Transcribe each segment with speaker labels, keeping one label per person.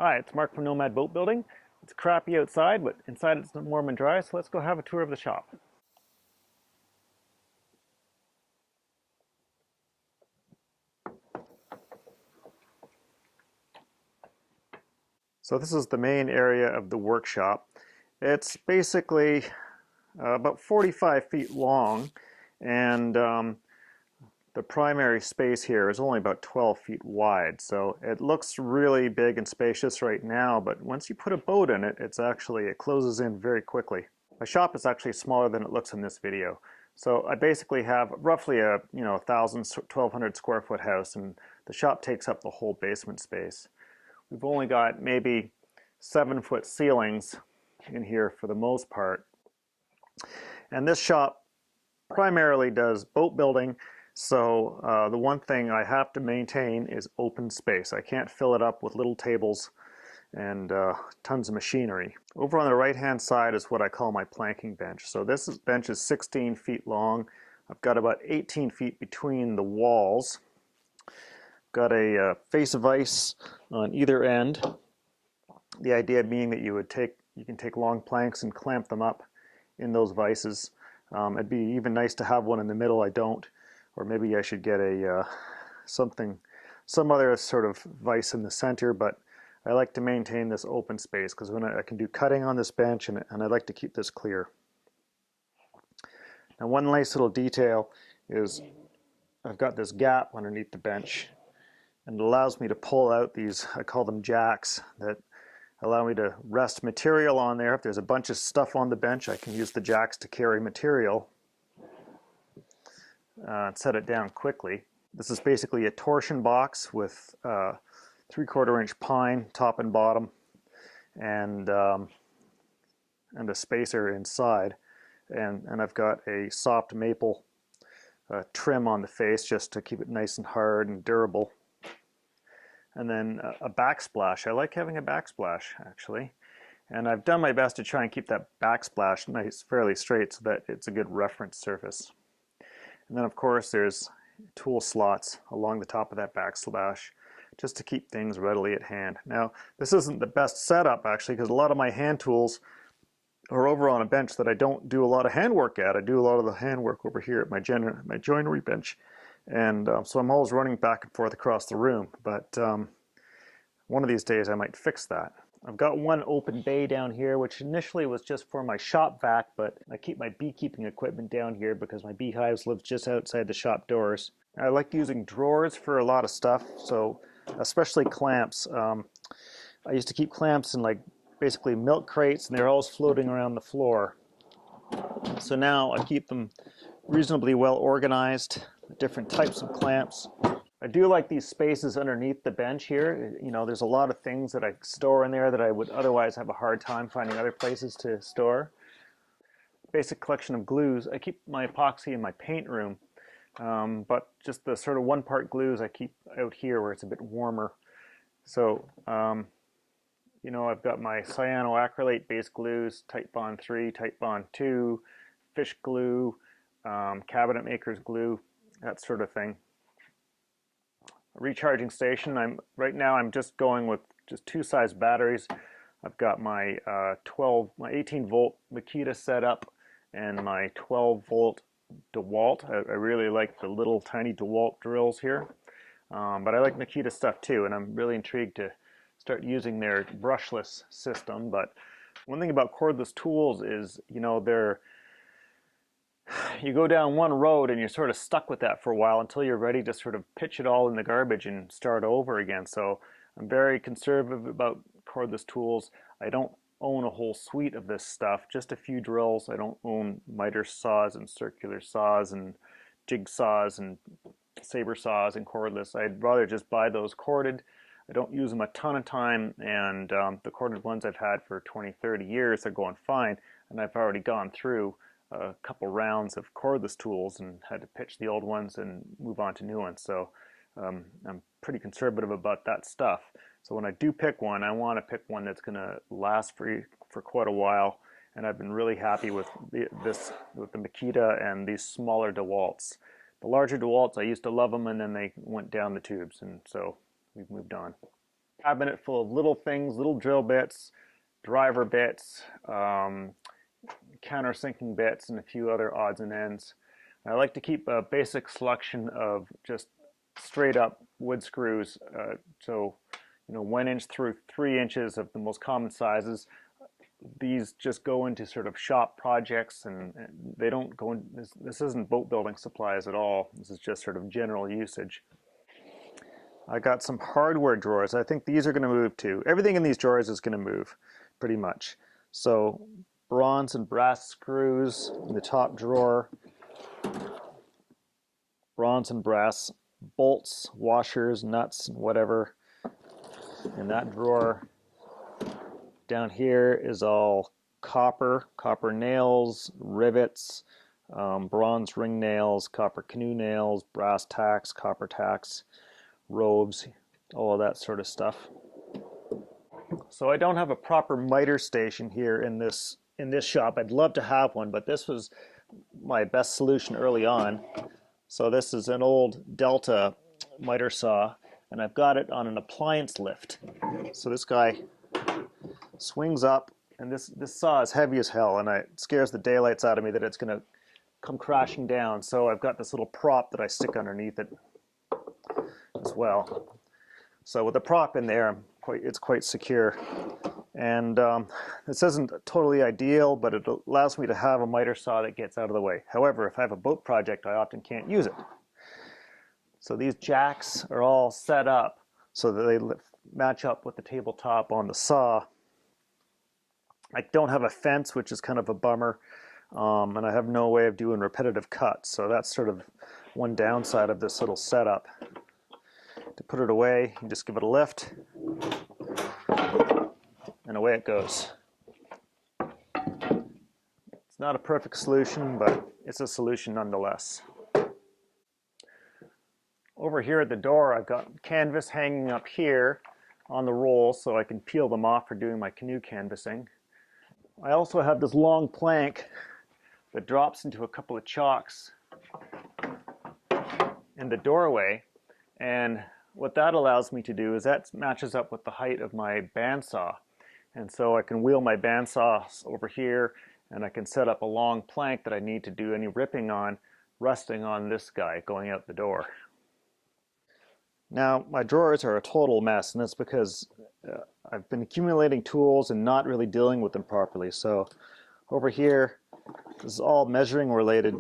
Speaker 1: Hi, it's Mark from Nomad Boatbuilding. It's crappy outside, but inside it's warm and dry, so let's go have a tour of the shop. So this is the main area of the workshop. It's basically about 45 feet long, and the primary space here is only about 12 feet wide, so it looks really big and spacious right now, but once you put a boat in it, it closes in very quickly. My shop is actually smaller than it looks in this video. So I basically have roughly a 1,200 square foot house, and the shop takes up the whole basement space. We've only got maybe 7-foot ceilings in here for the most part. And this shop primarily does boat building. So the one thing I have to maintain is open space. I can't fill it up with little tables and tons of machinery. Over on the right hand side is what I call my planking bench. So bench is 16 feet long. I've got about 18 feet between the walls. Got a face vise on either end. The idea being that you can take long planks and clamp them up in those vices. It'd be even nice to have one in the middle. I don't. Or maybe I should get some other sort of vise in the center, but I like to maintain this open space because when I can do cutting on this bench, and I like to keep this clear. Now, one nice little detail is I've got this gap underneath the bench, and it allows me to pull out these, I call them jacks, that allow me to rest material on there. If there's a bunch of stuff on the bench, I can use the jacks to carry material. And set it down quickly. This is basically a torsion box with 3/4 inch pine top and bottom, and a spacer inside, and I've got a soft maple trim on the face just to keep it nice and hard and durable. And then a backsplash. I like having a backsplash actually, and I've done my best to try and keep that backsplash nice, fairly straight, so that it's a good reference surface. And then of course there's tool slots along the top of that backsplash just to keep things readily at hand. Now this isn't the best setup actually, because a lot of my hand tools are over on a bench that I don't do a lot of handwork at. I do a lot of the handwork over here at my joinery bench, and so I'm always running back and forth across the room, but one of these days I might fix that. I've got one open bay down here, which initially was just for my shop vac, but I keep my beekeeping equipment down here because my beehives live just outside the shop doors. I like using drawers for a lot of stuff, so especially clamps. I used to keep clamps in basically milk crates, and they're always floating around the floor. So now I keep them reasonably well organized, different types of clamps. I do like these spaces underneath the bench here. There's a lot of things that I store in there that I would otherwise have a hard time finding other places to store. Basic collection of glues. I keep my epoxy in my paint room, but just the sort of one-part glues I keep out here where it's a bit warmer. So, I've got my cyanoacrylate base glues, Titebond 3, Titebond 2, fish glue, cabinet maker's glue, that sort of thing. Recharging station. Right now I'm just going with just 2-size batteries. I've got my 18-volt Makita set up and my 12-volt DeWalt. I really like the little tiny DeWalt drills here, but I like Makita stuff too, and I'm really intrigued to start using their brushless system. But one thing about cordless tools is, you go down one road and you're sort of stuck with that for a while until you're ready to sort of pitch it all in the garbage and start over again. So I'm very conservative about cordless tools. I don't own a whole suite of this stuff, just a few drills. I don't own miter saws and circular saws and jigsaws and saber saws and cordless. I'd rather just buy those corded. I don't use them a ton of time, and the corded ones I've had for 20-30 years, they're going fine, and I've already gone through a couple rounds of cordless tools and had to pitch the old ones and move on to new ones. So I'm pretty conservative about that stuff. So when I do pick one, I want to pick one that's going to last for quite a while. And I've been really happy with the Makita and these smaller DeWalts. The larger DeWalts, I used to love them, and then they went down the tubes, and so we've moved on. cabinet full of little things, little drill bits, driver bits, countersinking bits, and a few other odds and ends. I like to keep a basic selection of just straight up wood screws, so 1 inch through 3 inches of the most common sizes. These just go into sort of shop projects, and they don't go in, this isn't boat building supplies at all. This is just sort of general usage. I got some hardware drawers. I think these are going to move too. Everything in these drawers is going to move pretty much. So bronze and brass screws in the top drawer, bronze and brass bolts, washers, nuts, and whatever in that drawer. Down here is all copper nails, rivets, bronze ring nails, copper canoe nails, brass tacks, copper tacks, robes, all of that sort of stuff. So I don't have a proper miter station here in this shop. I'd love to have one, but this was my best solution early on. So this is an old Delta miter saw, and I've got it on an appliance lift. So this guy swings up, and this saw is heavy as hell, and it scares the daylights out of me that it's going to come crashing down. So I've got this little prop that I stick underneath it as well. So with the prop in there, it's quite secure. And this isn't totally ideal, but it allows me to have a miter saw that gets out of the way. However, if I have a boat project, I often can't use it. So these jacks are all set up so that they match up with the tabletop on the saw. I don't have a fence, which is kind of a bummer, and I have no way of doing repetitive cuts. So that's sort of one downside of this little setup. To put it away, you just give it a lift, and away it goes. It's not a perfect solution, but it's a solution nonetheless. Over here at the door, I've got canvas hanging up here on the roll so I can peel them off for doing my canoe canvassing. I also have this long plank that drops into a couple of chocks in the doorway, and what that allows me to do is that matches up with the height of my bandsaw. And so I can wheel my bandsaw over here, and I can set up a long plank that I need to do any ripping on, resting on this guy going out the door. Now, my drawers are a total mess, and that's because I've been accumulating tools and not really dealing with them properly. So over here, this is all measuring related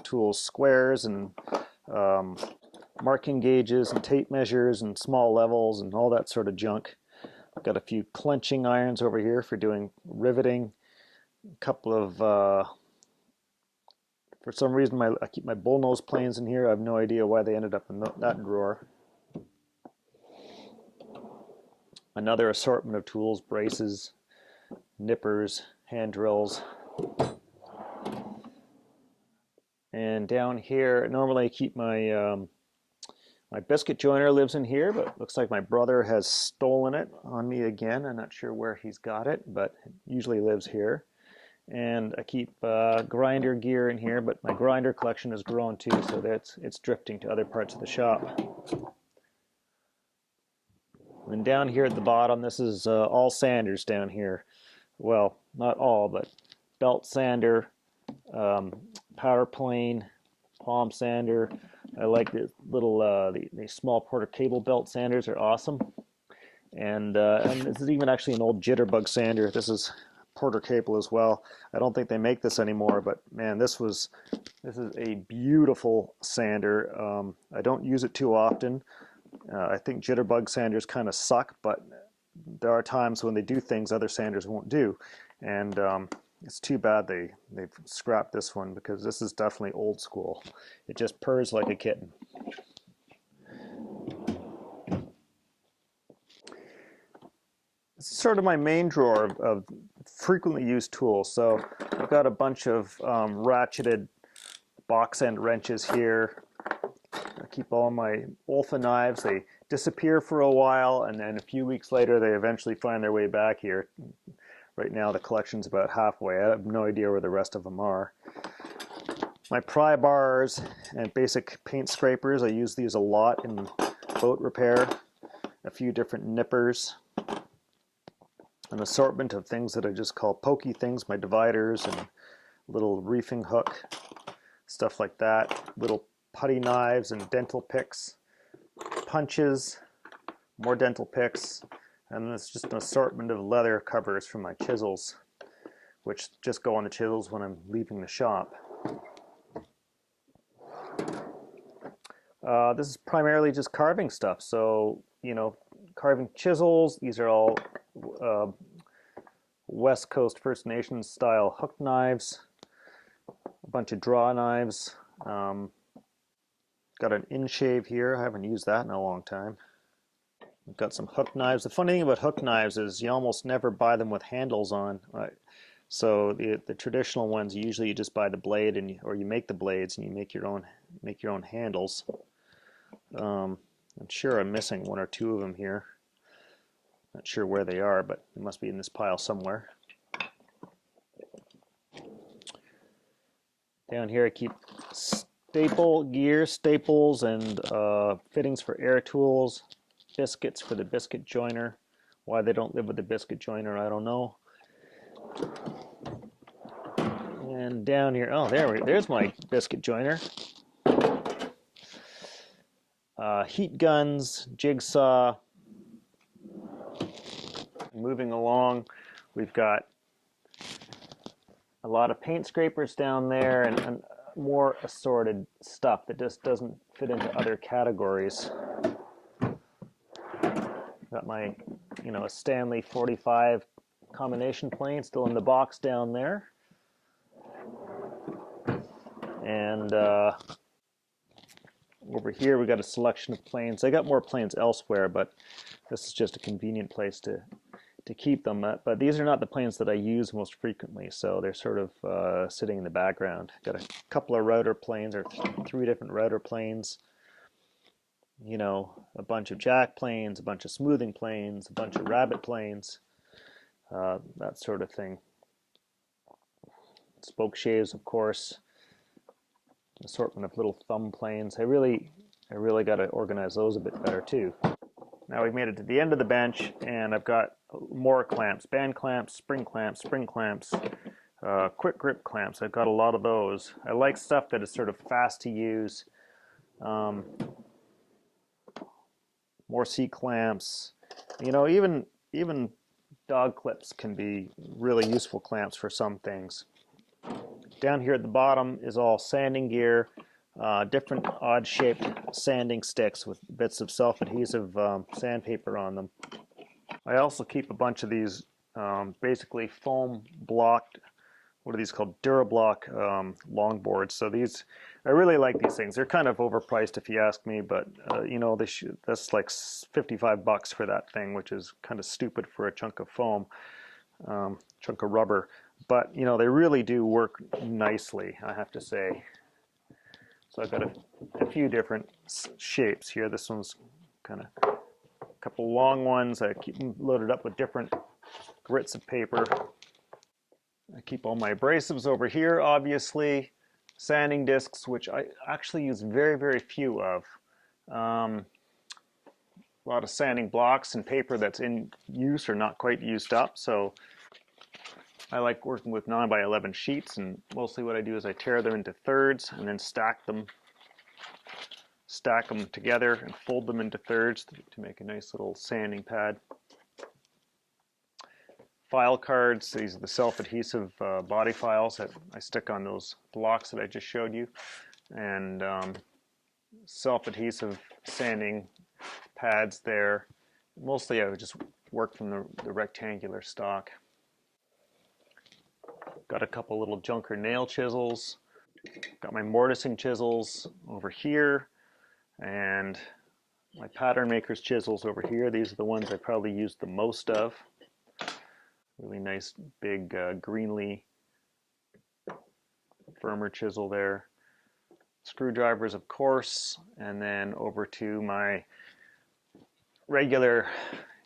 Speaker 1: tools, squares and marking gauges and tape measures and small levels and all that sort of junk. I've got a few clenching irons over here for doing riveting. A couple of, for some reason I keep my bullnose planes in here. I have no idea why they ended up in that drawer. Another assortment of tools, braces, nippers, hand drills. And down here, normally I keep my my biscuit joiner lives in here, but looks like my brother has stolen it on me again. I'm not sure where he's got it, but it usually lives here. And I keep grinder gear in here, but my grinder collection has grown too, so it's drifting to other parts of the shop. And down here at the bottom, this is all sanders down here. Well, not all, but belt sander, powder plane, palm sander. I like the little, the small Porter cable belt sanders are awesome. And this is even actually an old jitterbug sander. This is Porter cable as well. I don't think they make this anymore, but man, this is a beautiful sander. I don't use it too often. I think jitterbug sanders kind of suck, but there are times when they do things other sanders won't do. And it's too bad they've scrapped this one, because this is definitely old school. It just purrs like a kitten. This is sort of my main drawer of frequently used tools. So I've got a bunch of ratcheted box end wrenches here. I keep all my Olfa knives. They disappear for a while, and then a few weeks later they eventually find their way back here. Right now the collection's about halfway. I have no idea where the rest of them are. My pry bars and basic paint scrapers, I use these a lot in boat repair. a few different nippers, an assortment of things that I just call pokey things, my dividers and little reefing hook, stuff like that, little putty knives and dental picks, punches, more dental picks, and it's just an assortment of leather covers for my chisels, which just go on the chisels when I'm leaving the shop. This is primarily just carving stuff, so, you know, carving chisels. These are all West Coast First Nations style hook knives, a bunch of draw knives. Got an in-shave here. I haven't used that in a long time. We've got some hook knives. The funny thing about hook knives is you almost never buy them with handles on. So the traditional ones, usually you just buy the blade, and or you make the blades and you make your own handles. I'm sure I'm missing one or two of them here. Not sure where they are, but they must be in this pile somewhere. Down here I keep staple gear, staples, and fittings for air tools, biscuits for the biscuit joiner. Why they don't live with the biscuit joiner, I don't know. And down here, oh, there's my biscuit joiner. Heat guns, jigsaw. Moving along, we've got a lot of paint scrapers down there and more assorted stuff that just doesn't fit into other categories. Got my, a Stanley 45 combination plane still in the box down there. And over here we got a selection of planes. I got more planes elsewhere, but this is just a convenient place to keep them. But these are not the planes that I use most frequently, so they're sort of sitting in the background. Got a couple of router planes, or 3 different router planes. A bunch of jack planes, a bunch of smoothing planes, a bunch of rabbit planes, that sort of thing. Spoke shaves, of course. Assortment of little thumb planes. I really got to organize those a bit better too. Now we've made it to the end of the bench, and I've got more clamps, band clamps, spring clamps, quick grip clamps. I've got a lot of those. I like stuff that is sort of fast to use. More C clamps. Even dog clips can be really useful clamps for some things. Down here at the bottom is all sanding gear, different odd-shaped sanding sticks with bits of self-adhesive sandpaper on them. I also keep a bunch of these basically foam blocked, what are these called? Durablock longboards. So these, I really like these things. They're kind of overpriced if you ask me, but that's like $55 for that thing, which is kind of stupid for a chunk of foam, chunk of rubber. But they really do work nicely, I have to say. So I've got a few different shapes here. This one's kind of a couple long ones. I keep them loaded up with different grits of paper. I keep all my abrasives over here, obviously. Sanding discs, which I actually use very, very few of. A lot of sanding blocks and paper that's in use or not quite used up. So I like working with 9x11 sheets, and mostly what I do is I tear them into thirds and then stack them together and fold them into thirds to make a nice little sanding pad. File cards, these are the self-adhesive body files that I stick on those blocks that I just showed you, and self-adhesive sanding pads there. Mostly I would just work from the rectangular stock. Got a couple little junker nail chisels. Got my mortising chisels over here, and my pattern maker's chisels over here. These are the ones I probably use the most of. Really nice big Greenlee firmer chisel there. Screwdrivers, of course, and then over to my regular,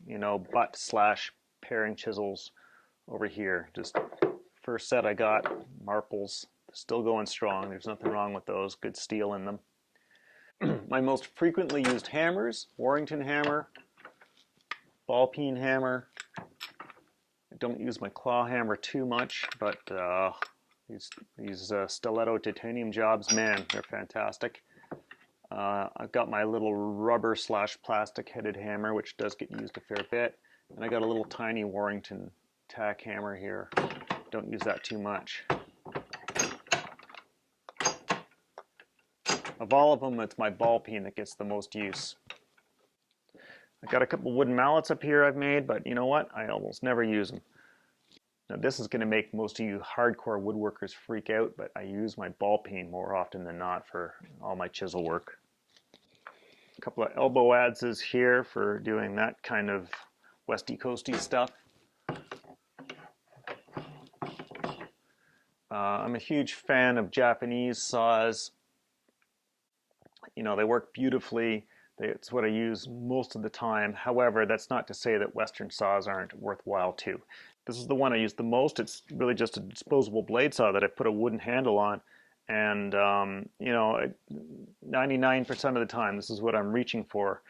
Speaker 1: butt/paring chisels over here. Just first set I got, Marples, still going strong. There's nothing wrong with those. Good steel in them. My most frequently used hammers, Warrington hammer, ball peen hammer. I don't use my claw hammer too much, but these stiletto titanium jobs, man, they're fantastic. I've got my little rubber / plastic headed hammer, which does get used a fair bit. And I got a little tiny Warrington tack hammer here. Don't use that too much. Of all of them, it's my ball peen that gets the most use. I got a couple wooden mallets up here I've made, but you know what? I almost never use them. Now this is going to make most of you hardcore woodworkers freak out, but I use my ball peen more often than not for all my chisel work. A couple of elbow adzes here for doing that kind of westy coasty stuff. I'm a huge fan of Japanese saws. You know, they work beautifully. It's what I use most of the time. However, that's not to say that Western saws aren't worthwhile too. This is the one I use the most. It's really just a disposable blade saw that I put a wooden handle on. And, you know, 99% of the time, this is what I'm reaching for.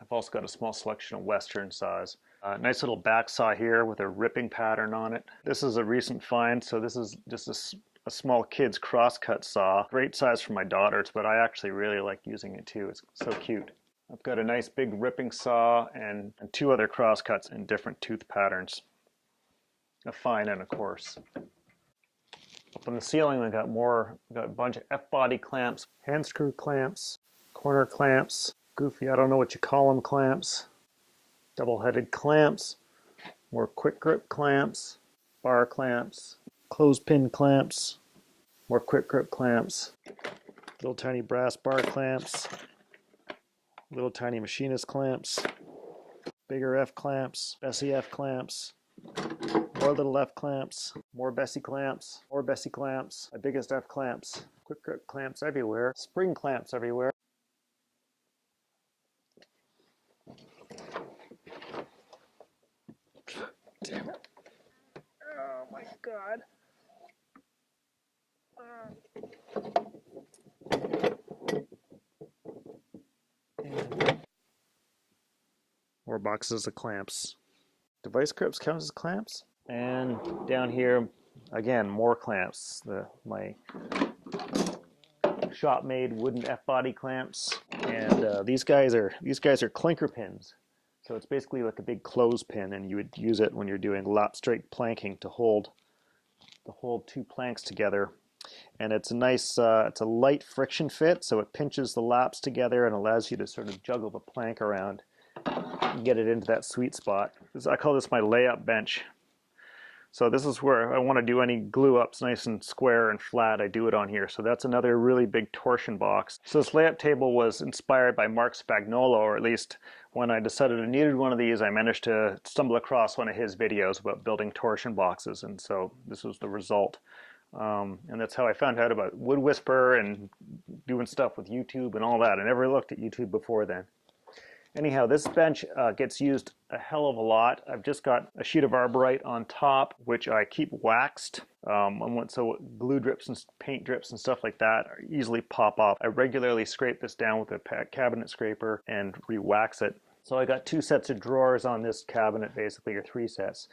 Speaker 1: I've also got a small selection of Western saws. Nice little back saw here with a ripping pattern on it. This is a recent find, so this is just a small kid's crosscut saw. Great size for my daughters, but I actually really like using it too. It's so cute. I've got a nice big ripping saw and 2 other crosscuts in different tooth patterns. A fine and a coarse. Up on the ceiling, we got a bunch of F-body clamps, hand screw clamps, corner clamps, goofy, I don't know what you call them, clamps, double-headed clamps, more quick grip clamps, bar clamps, clothespin clamps, more quick grip clamps, little tiny brass bar clamps, little tiny machinist clamps, bigger F clamps, Bessie F clamps, more little F clamps, more Bessie clamps, more Bessie clamps, my biggest F clamps, quick grip clamps everywhere, spring clamps everywhere. Damn it. Oh my God. More boxes of clamps. Device grips count as clamps. And down here, again, more clamps. My shop-made wooden F-body clamps. And these guys are clinker pins. So it's basically like a big clothespin, and you would use it when you're doing lap straight planking to hold 2 planks together. And it's a nice, it's a light friction fit, so it pinches the laps together and allows you to sort of juggle the plank around and get it into that sweet spot. I call this my layup bench. So this is where I want to do any glue ups nice and square and flat. I do it on here. So that's another really big torsion box. So this layup table was inspired by Mark Spagnuolo, or at least when I decided I needed one of these, I managed to stumble across one of his videos about building torsion boxes. And so this was the result. And that's how I found out about Wood Whisperer and doing stuff with YouTube and all that. I never looked at YouTube before then. Anyhow, this bench gets used a hell of a lot. I've just got a sheet of arborite on top, which I keep waxed. So glue drips and paint drips and stuff like that easily pop off. I regularly scrape this down with a cabinet scraper and re-wax it. So I got 2 sets of drawers on this cabinet, basically, or 3 sets.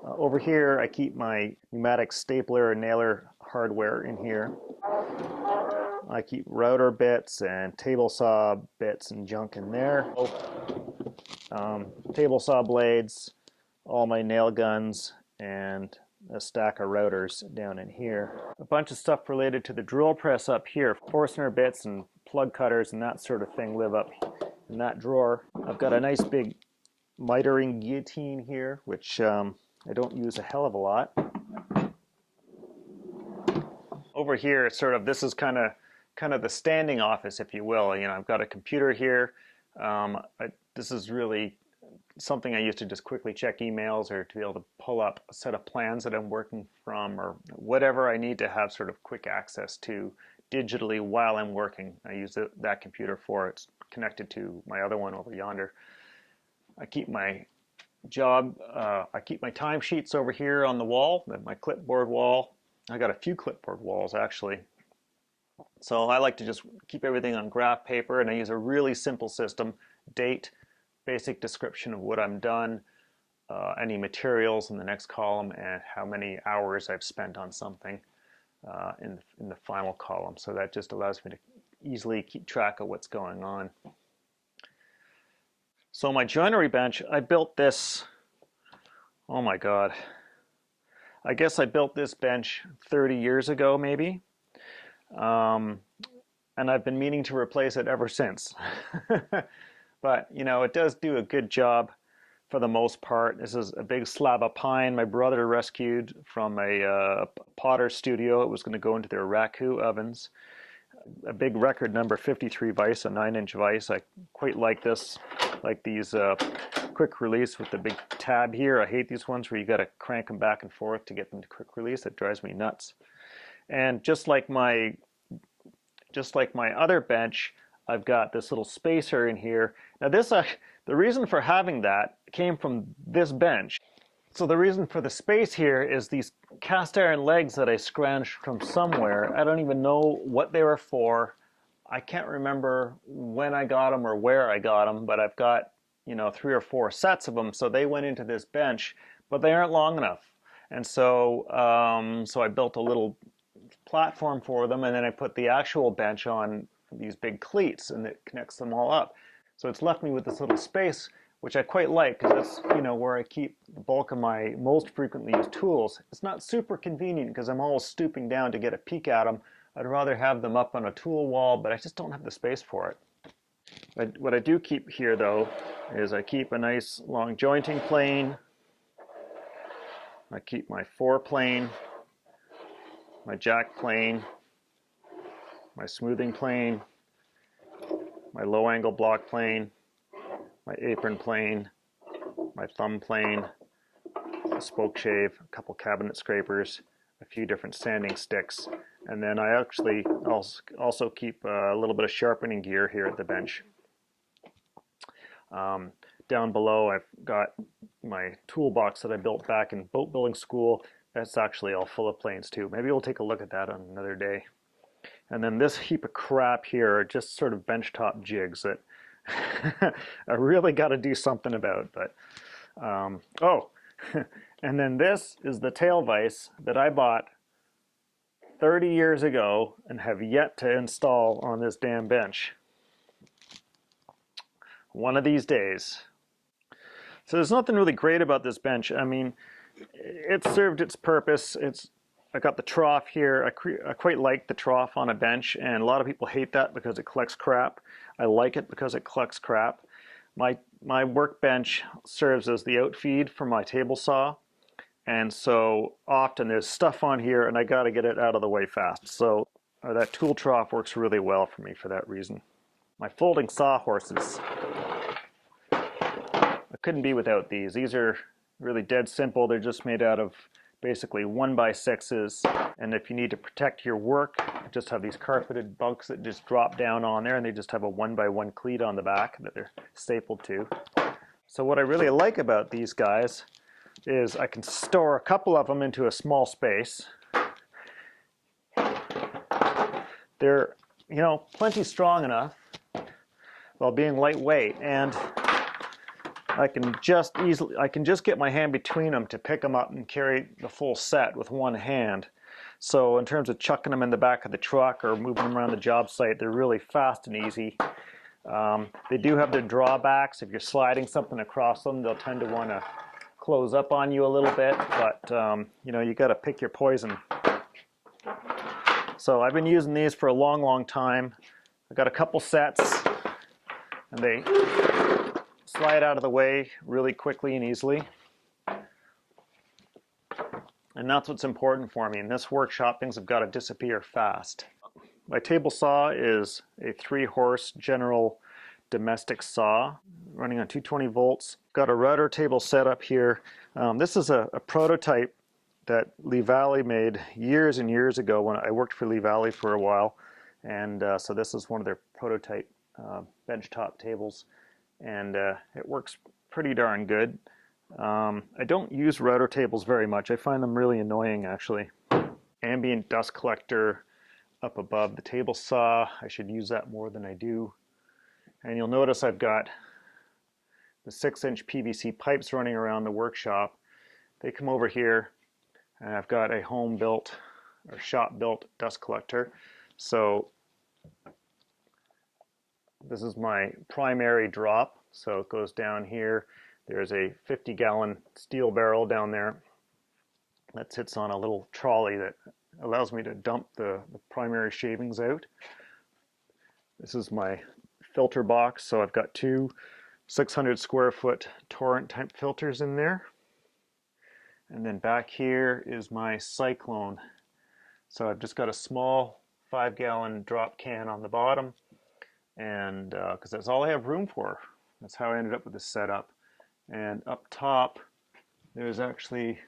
Speaker 1: Over here, I keep my pneumatic stapler and nailer hardware in here. I keep router bits and table saw bits and junk in there. Table saw blades, all my nail guns, and a stack of routers down in here. A bunch of stuff related to the drill press up here. Forstner bits and plug cutters and that sort of thing live up in that drawer. I've got a nice big mitering guillotine here, which I don't use a hell of a lot. Over here, it's sort of, this is kind of the standing office, if you will. You know, I've got a computer here. This is really something I use to just quickly check emails or to be able to pull up a set of plans that I'm working from, or whatever I need to have sort of quick access to digitally while I'm working. I use that computer for it. It's connected to my other one over yonder. I keep my timesheets over here on the wall, my clipboard wall. I got a few clipboard walls actually. So I like to just keep everything on graph paper, and I use a really simple system: date, basic description of what I'm done, any materials in the next column, and how many hours I've spent on something in the final column. So that just allows me to easily keep track of what's going on. So my joinery bench, I built this, oh my God, I guess I built this bench 30 years ago maybe, and I've been meaning to replace it ever since. But you know, it does do a good job for the most part. This is a big slab of pine my brother rescued from a potter's studio. It was going to go into their raku ovens. A big record number 53 vise, a 9-inch vise. I quite like this, like these quick release with the big tab here. I hate these ones where you got to crank them back and forth to get them to quick release. That drives me nuts. And just like my other bench, I've got this little spacer in here. Now this, the reason for having that came from this bench. So the reason for the space here is these cast iron legs that I scrounged from somewhere. I don't even know what they were for. I can't remember when I got them or where I got them, but I've got, you know, 3 or 4 sets of them. So they went into this bench, but they aren't long enough. And so, so I built a little platform for them, and then I put the actual bench on these big cleats, and it connects them all up. So it's left me with this little space, which I quite like, because that's, you know, where I keep the bulk of my most frequently used tools. It's not super convenient because I'm always stooping down to get a peek at them. I'd rather have them up on a tool wall, but I just don't have the space for it. What I do keep here though is I keep a nice long jointing plane. I keep my 4 plane, my jack plane, my smoothing plane, my low angle block plane, my apron plane, my thumb plane, a spoke shave, a couple cabinet scrapers, a few different sanding sticks, and then I actually also keep a little bit of sharpening gear here at the bench. Down below I've got my toolbox that I built back in boat building school. That's actually all full of planes too. Maybe we'll take a look at that on another day. And then this heap of crap here are just sort of benchtop jigs that I really got to do something about. But oh, and then this is the tail vise that I bought 30 years ago and have yet to install on this damn bench. One of these days. So there's nothing really great about this bench. I mean, it served its purpose. I got the trough here. I quite like the trough on a bench, and a lot of people hate that because it collects crap. I like it because it collects crap. My workbench serves as the outfeed for my table saw, and so often there's stuff on here and I got to get it out of the way fast. So that tool trough works really well for me for that reason. My folding sawhorses, I couldn't be without these. These are really dead simple. They're just made out of basically 1x6s, and if you need to protect your work, just have these carpeted bunks that just drop down on there, and they just have a 1x1 cleat on the back that they're stapled to. So what I really like about these guys is I can store a couple of them into a small space. They're, you know, plenty strong enough while being lightweight, and I can just get my hand between them to pick them up and carry the full set with one hand. So in terms of chucking them in the back of the truck or moving them around the job site, they're really fast and easy. They do have their drawbacks. If you're sliding something across them, they'll tend to want to close up on you a little bit, but you know, you got to pick your poison. So I've been using these for a long time. I've got a couple sets, and they slide out of the way really quickly and easily. And that's what's important for me. In this workshop, things have got to disappear fast. My table saw is a 3-horse General domestic saw running on 220 volts. Got a rudder table set up here. This is a prototype that Lee Valley made years and years ago when I worked for Lee Valley for a while. And so this is one of their prototype benchtop tables. And it works pretty darn good. I don't use rudder tables very much. I find them really annoying, actually. Ambient dust collector up above the table saw. I should use that more than I do. And you'll notice I've got the 6-inch PVC pipes running around the workshop. They come over here, and I've got a home-built or shop-built dust collector. So this is my primary drop. So it goes down here. There's a 50-gallon steel barrel down there that sits on a little trolley that allows me to dump the primary shavings out. This is my filter box. So I've got two 600 square foot Torrent type filters in there. And then back here is my Cyclone. So I've just got a small 5-gallon drop can on the bottom, and because that's all I have room for. That's how I ended up with this setup. And up top, there's actually,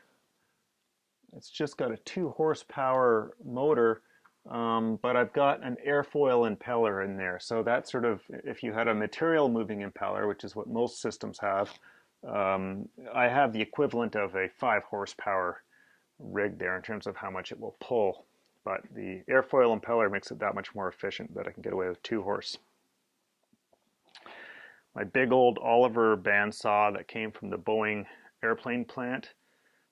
Speaker 1: it's just got a 2 horsepower motor, but I've got an airfoil impeller in there. So that's sort of, if you had a material moving impeller, which is what most systems have, I have the equivalent of a 5 horsepower rig there in terms of how much it will pull. But the airfoil impeller makes it that much more efficient that I can get away with 2 horse. My big old Oliver bandsaw that came from the Boeing airplane plant.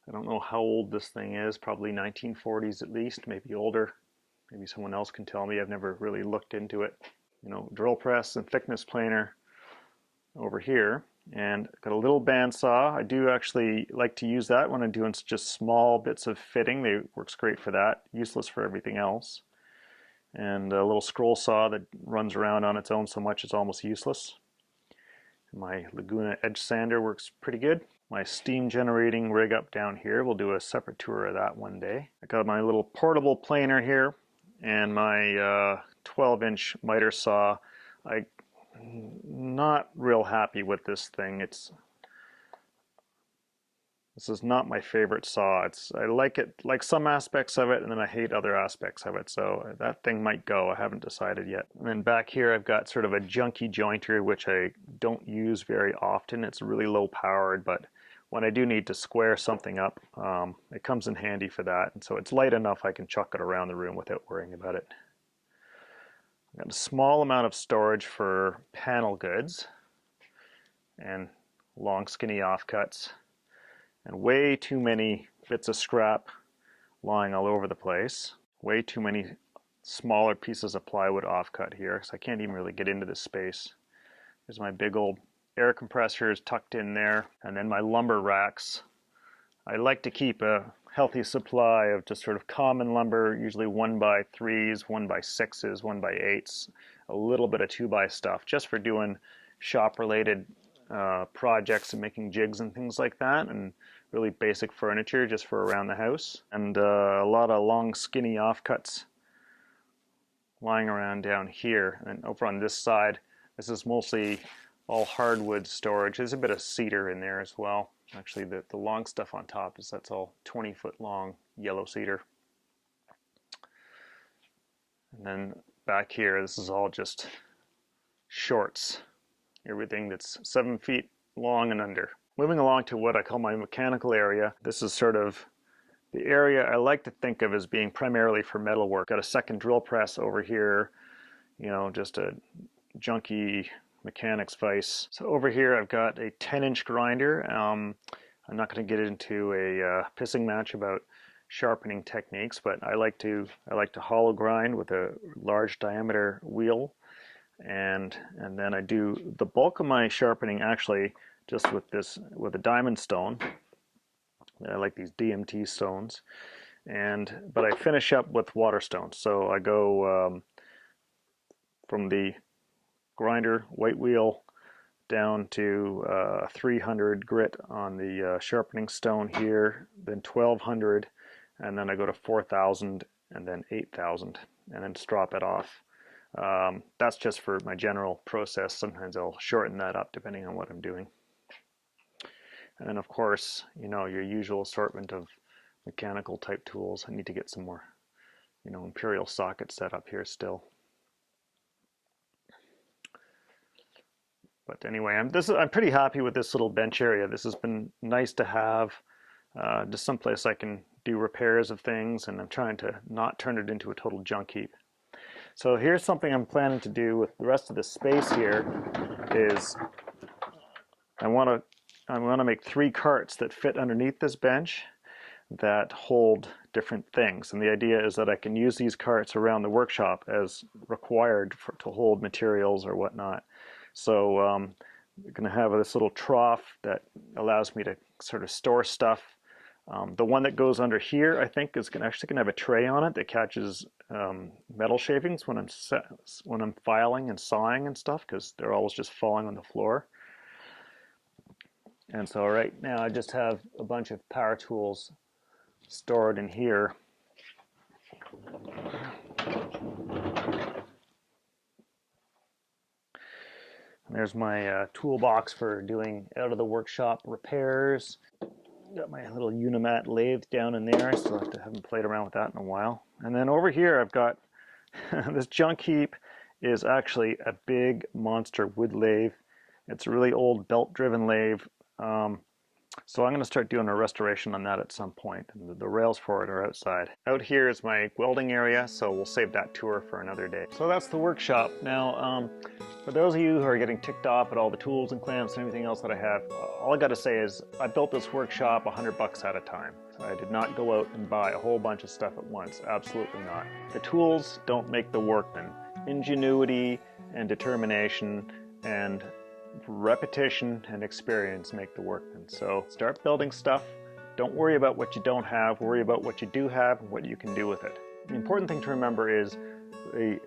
Speaker 1: I don't know how old this thing is, probably 1940s at least, maybe older. Maybe someone else can tell me. I've never really looked into it. You know, drill press and thickness planer over here. And got a little bandsaw. I do actually like to use that when I'm doing just small bits of fitting. It works great for that, useless for everything else. And a little scroll saw that runs around on its own so much it's almost useless. My Laguna edge sander works pretty good. My steam generating rig up down here, we'll do a separate tour of that one day. I got my little portable planer here and my 12-inch miter saw. I'm not real happy with this thing. This is not my favorite saw. I like it, like some aspects of it, and then I hate other aspects of it. So that thing might go. I haven't decided yet. And then back here I've got sort of a junky jointer, which I don't use very often. It's really low powered, but when I do need to square something up, it comes in handy for that. And so it's light enough I can chuck it around the room without worrying about it. I've got a small amount of storage for panel goods and long skinny offcuts, and way too many bits of scrap lying all over the place. Way too many smaller pieces of plywood offcut here, because I can't even really get into this space. There's my big old air compressors tucked in there, and then my lumber racks. I like to keep a healthy supply of just sort of common lumber, usually 1x3s, 1x6s, 1x8s, a little bit of 2x stuff, just for doing shop-related projects and making jigs and things like that, and really basic furniture just for around the house. And a lot of long skinny offcuts lying around down here. And over on this side, this is mostly all hardwood storage. There's a bit of cedar in there as well. Actually, the long stuff on top that's all 20-foot long yellow cedar. And then back here, this is all just shorts. Everything that's 7 feet long and under. Moving along to what I call my mechanical area. This is sort of the area I like to think of as being primarily for metal work. Got a second drill press over here, you know, just a junky mechanics vice. So over here I've got a 10-inch grinder. I'm not going to get into a pissing match about sharpening techniques, but I like to hollow grind with a large diameter wheel, and then I do the bulk of my sharpening actually just with a diamond stone. I like these DMT stones, but I finish up with water stones. So I go from the grinder white wheel down to 300 grit on the sharpening stone here, then 1200, and then I go to 4000 and then 8000, and then strop it off. That's just for my general process. Sometimes I'll shorten that up depending on what I'm doing. And then of course, you know, your usual assortment of mechanical type tools. I need to get some more, you know, imperial sockets set up here still. But anyway, I'm pretty happy with this little bench area. This has been nice to have, just someplace I can do repairs of things, and I'm trying to not turn it into a total junk heap. So here's something I'm planning to do with the rest of the space here is I want to make 3 carts that fit underneath this bench that hold different things. And the idea is that I can use these carts around the workshop as required to hold materials or whatnot. So I'm going to have this little trough that allows me to sort of store stuff. The one that goes under here, I think, is actually going to have a tray on it that catches metal shavings when I'm filing and sawing and stuff, because they're always just falling on the floor. And so right now I just have a bunch of power tools stored in here. And there's my toolbox for doing out of the workshop repairs. Got my little Unimat lathe down in there. I still haven't played around with that in a while. And then over here I've got this junk heap is actually a big monster wood lathe. It's a really old belt driven lathe. So I'm going to start doing a restoration on that at some point, and the rails for it are outside. Out here is my welding area, so we'll save that tour for another day. So that's the workshop. Now, for those of you who are getting ticked off at all the tools and clamps and everything else that I have, all I got to say is I built this workshop $100 at a time. I did not go out and buy a whole bunch of stuff at once. Absolutely not. The tools don't make the workman. Ingenuity and determination and repetition and experience make the workman. So start building stuff. Don't worry about what you don't have. Worry about what you do have and what you can do with it. The important thing to remember is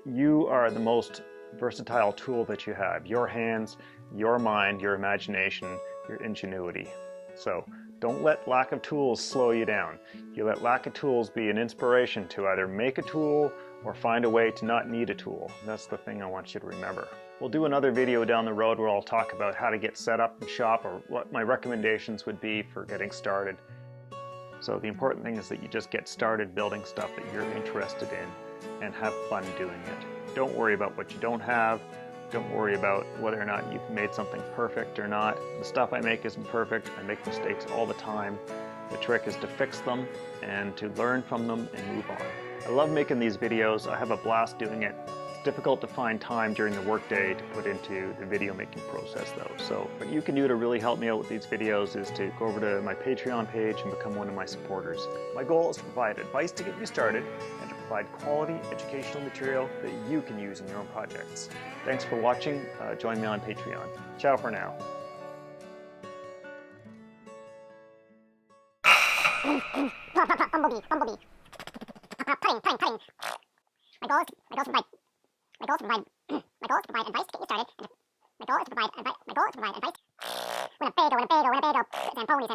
Speaker 1: you are the most versatile tool that you have. Your hands, your mind, your imagination, your ingenuity. So don't let lack of tools slow you down. You let lack of tools be an inspiration to either make a tool or find a way to not need a tool. That's the thing I want you to remember. We'll do another video down the road where I'll talk about how to get set up in shop or what my recommendations would be for getting started. So the important thing is that you just get started building stuff that you're interested in and have fun doing it. Don't worry about what you don't have. Don't worry about whether or not you've made something perfect or not. The stuff I make isn't perfect. I make mistakes all the time. The trick is to fix them and to learn from them and move on. I love making these videos. I have a blast doing it. It's difficult to find time during the workday to put into the video making process though. So what you can do to really help me out with these videos is to go over to my Patreon page and become one of my supporters. My goal is to provide advice to get you started and to provide quality educational material that you can use in your own projects. Thanks for watching. Join me on Patreon. Ciao for now. Bumblebee. Putting. My goal is to provide advice to get you started. My goal is to provide advice. Winnebago. Zamboni.